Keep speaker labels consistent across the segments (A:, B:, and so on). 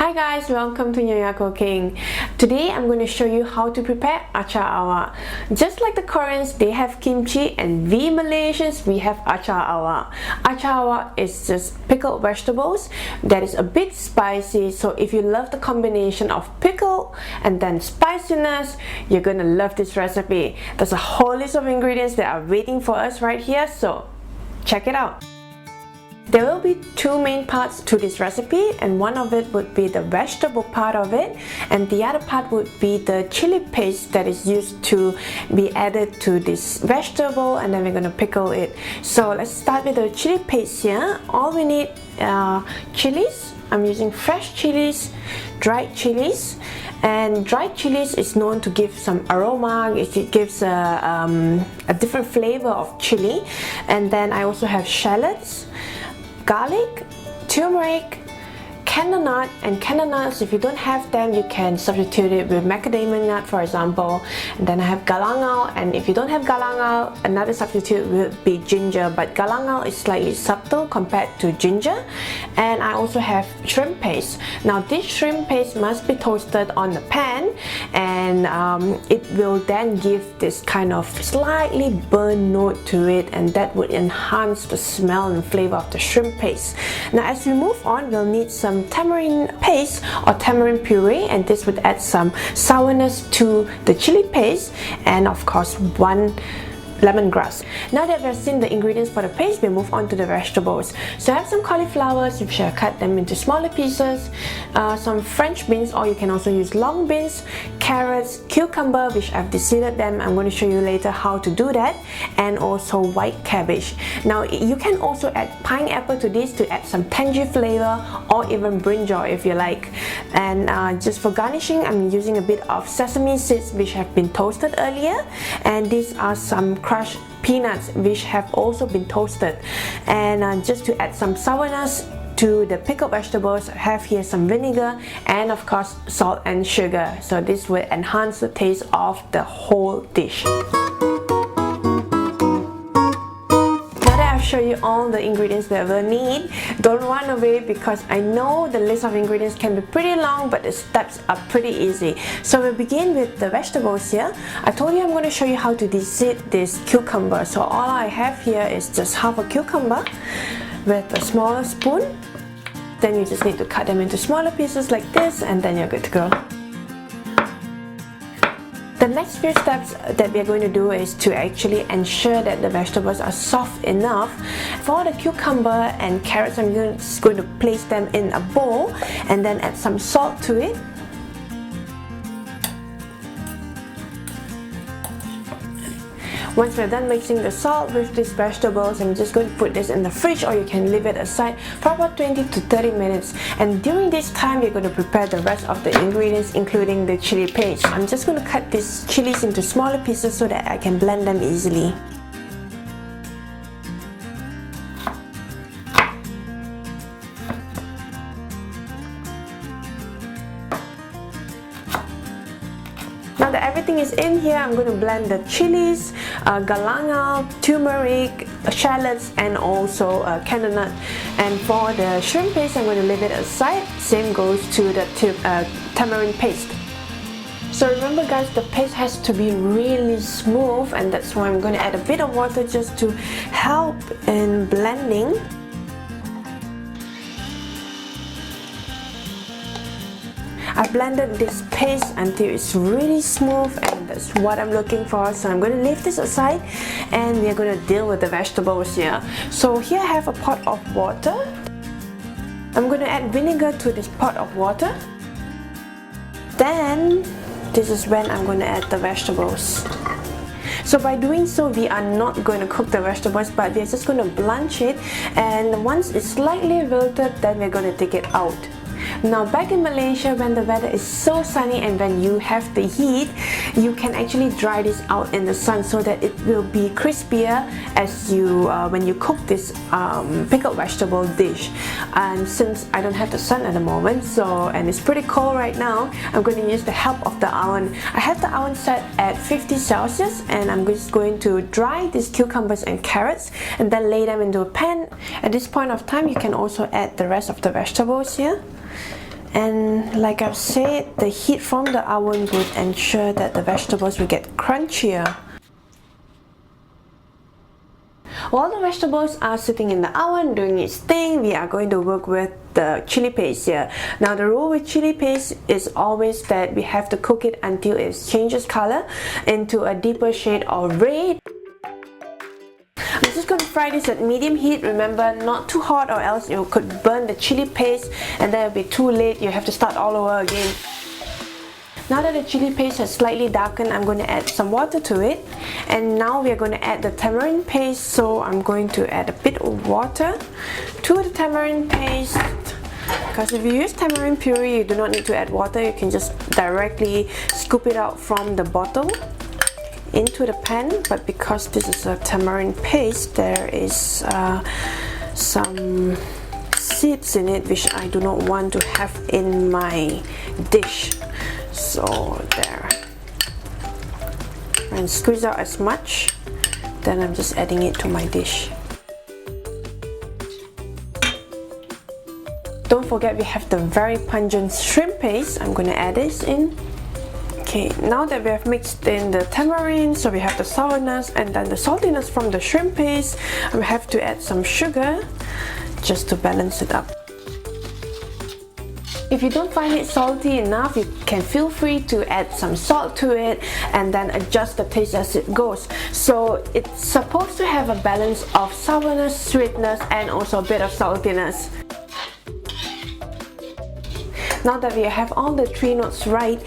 A: Hi guys, welcome to Nyonya cooking. Today I'm going to show you how to prepare Acar Awak. Just like the Koreans, they have kimchi, and we Malaysians, we have Acar Awak. Acar Awak is just pickled vegetables that is a bit spicy, so if you love the combination of pickle and then spiciness, you're gonna love this recipe. There's a whole list of ingredients that are waiting for us right here, so check it out. There will be two main parts to this recipe, and one of it would be the vegetable part of it, and the other part would be the chili paste that is used to be added to this vegetable, and then we're going to pickle it. So let's start with the chili paste here. All we need chilies. I'm using fresh chilies, dried chilies, and dried chilies is known to give some aroma. It gives a different flavor of chili. And then I also have shallots, garlic, turmeric, candle nut, and candle nuts, if you don't have them, you can substitute it with macadamia nut, for example. And then I have galangal, and if you don't have galangal, another substitute would be ginger, but galangal is slightly subtle compared to ginger. And I also have shrimp paste. Now this shrimp paste must be toasted on the pan, and it will then give this kind of slightly burnt note to it, and that would enhance the smell and flavor of the shrimp paste. Now as we move on, we'll need some tamarind paste or tamarind puree, and this would add some sourness to the chili paste, and of course one lemongrass. Now that we've seen the ingredients for the paste, we move on to the vegetables. So I have some cauliflowers, which I cut them into smaller pieces, some French beans, or you can also use long beans, carrots, cucumber, which I've deseeded them. I'm going to show you later how to do that, and also white cabbage. Now you can also add pineapple to this to add some tangy flavor, or even brinjal if you like. And just for garnishing, I'm using a bit of sesame seeds, which have been toasted earlier, and these are some crushed peanuts, which have also been toasted. And just to add some sourness to the pickled vegetables, I have here some vinegar and of course salt and sugar, so this will enhance the taste of the whole dish. Show you all the ingredients that we'll need. Don't run away, because I know the list of ingredients can be pretty long, but the steps are pretty easy. So we'll begin with the vegetables here. I told you I'm going to show you how to deseed this cucumber. So all I have here is just half a cucumber with a smaller spoon. Then you just need to cut them into smaller pieces like this, and then you're good to go. The next few steps that we are going to do is to actually ensure that the vegetables are soft enough. For the cucumber and carrots, I'm just going to place them in a bowl and then add some salt to it. Once we're done mixing the salt with these vegetables, I'm just going to put this in the fridge, or you can leave it aside for about 20 to 30 minutes. And during this time, you're going to prepare the rest of the ingredients, including the chili paste. I'm just going to cut these chilies into smaller pieces so that I can blend them easily. Now that everything is in here, I'm going to blend the chilies, galangal, turmeric, shallots, and also candle nut. And for the shrimp paste, I'm going to leave it aside. Same goes to the tamarind paste. So remember guys, the paste has to be really smooth, and that's why I'm going to add a bit of water just to help in blending. I blended this paste until it's really smooth, and that's what I'm looking for. So I'm going to leave this aside, and we're going to deal with the vegetables here. So here I have a pot of water. I'm going to add vinegar to this pot of water. Then this is when I'm going to add the vegetables. So by doing so, we are not going to cook the vegetables, but we're just going to blanch it, and once it's slightly wilted, then we're going to take it out. Now back in Malaysia, when the weather is so sunny and when you have the heat, you can actually dry this out in the sun so that it will be crispier as you when you cook this pickled vegetable dish. And since I don't have the sun at the moment, and it's pretty cold right now, I'm going to use the help of the oven. I have the oven set at 50 Celsius, and I'm just going to dry these cucumbers and carrots and then lay them into a pan. At this point of time, you can also add the rest of the vegetables here. And like I've said, the heat from the oven would ensure that the vegetables will get crunchier. While the vegetables are sitting in the oven doing its thing, we are going to work with the chili paste here. Now the rule with chili paste is always that we have to cook it until it changes color into a deeper shade of red. I'm just going to fry this at medium heat. Remember, not too hot or else you could burn the chili paste and then it'll be too late. You have to start all over again. Now that the chili paste has slightly darkened, I'm going to add some water to it. And now we are going to add the tamarind paste. So I'm going to add a bit of water to the tamarind paste. Because if you use tamarind puree, you do not need to add water. You can just directly scoop it out from the bottle into the pan. But because this is a tamarind paste, there is some seeds in it which I do not want to have in my dish. So there, and squeeze out as much, then I'm just adding it to my dish. Don't forget we have the very pungent shrimp paste. I'm going to add this in. Okay, now that we have mixed in the tamarind, so we have the sourness and then the saltiness from the shrimp paste, we have to add some sugar just to balance it up. If you don't find it salty enough, you can feel free to add some salt to it and then adjust the taste as it goes. So it's supposed to have a balance of sourness, sweetness and also a bit of saltiness. Now that we have all the three notes right,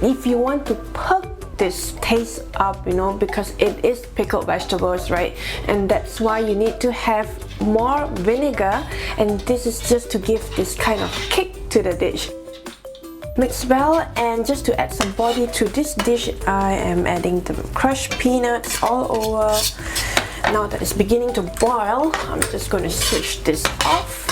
A: if you want to perk this taste up, you know, because it is pickled vegetables, right? And that's why you need to have more vinegar, and this is just to give this kind of kick to the dish. Mix well, and just to add some body to this dish, I am adding the crushed peanuts all over. Now that it's beginning to boil, I'm just going to switch this off.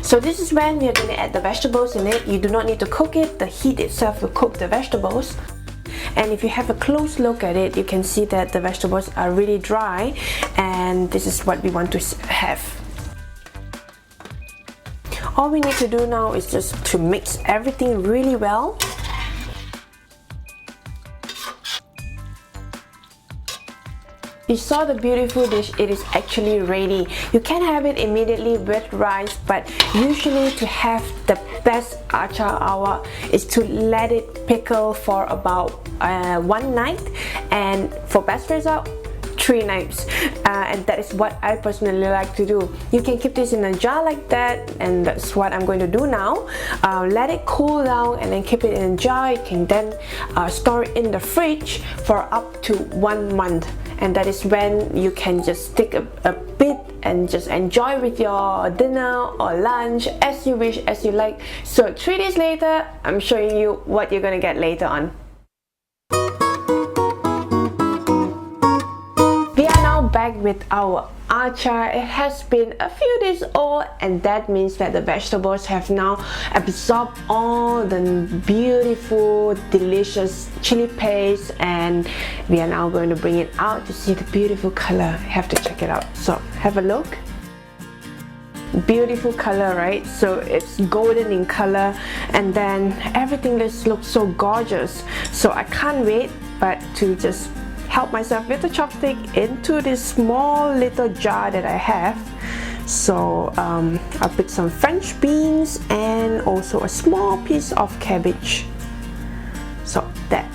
A: So this is when we are going to add the vegetables in it. You do not need to cook it, the heat itself will cook the vegetables. And if you have a close look at it, you can see that the vegetables are really dry, and this is what we want to have. All we need to do now is just to mix everything really well. You saw the beautiful dish, it is actually ready. You can have it immediately with rice, but usually to have the best acar awak is to let it pickle for about one night, and for best result, 3 nights, and that is what I personally like to do. You can keep this in a jar like that, and that's what I'm going to do now. Let it cool down and then keep it in a jar. You can then store it in the fridge for up to 1 month, and that is when you can just take a bit and just enjoy with your dinner or lunch as you wish, as you like. So 3 days later, I'm showing you what you're gonna get later on. We are now back with our acar. It has been a few days old, and that means that the vegetables have now absorbed all the beautiful, delicious chili paste, and we are now going to bring it out to see the beautiful color. You have to check it out. So have a look. Beautiful color, right? So it's golden in color, and then everything just looks so gorgeous. So I can't wait but to just help myself with the chopstick into this small little jar that I have. So I'll pick some French beans and also a small piece of cabbage. So that,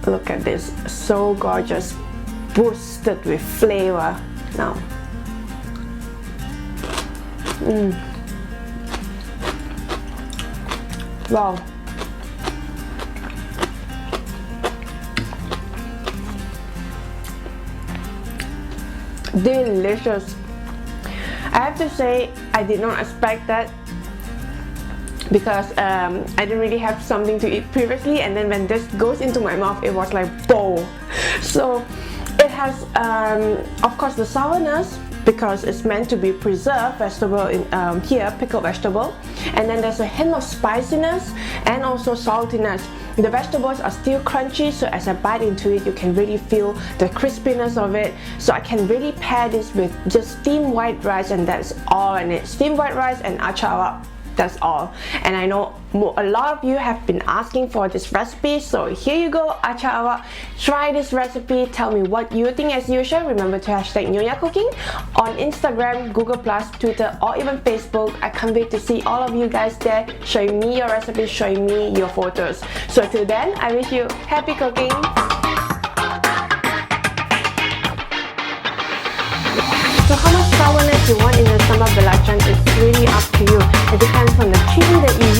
A: look at this, so gorgeous, boosted with flavor. Now wow, delicious. I have to say, I did not expect that, because I didn't really have something to eat previously, and then when this goes into my mouth, it was like bow. So it has of course the sourness, because it's meant to be preserved vegetable in here, pickled vegetable, and then there's a hint of spiciness and also saltiness. The vegetables are still crunchy, so as I bite into it, you can really feel the crispiness of it. So I can really pair this with just steamed white rice, and that's all in it. Steamed white rice and acar awak. That's all. And I know a lot of you have been asking for this recipe, so here you go, Acar Awak. Try this recipe, tell me what you think. As usual, remember to hashtag Nyonya Cooking on Instagram, Google+, Twitter, or even Facebook. I can't wait to see all of you guys there showing me your recipes, showing me your photos. So till then, I wish you happy cooking. So how much sourness you want in your sambal belacan is really up to you. It depends on the chili that you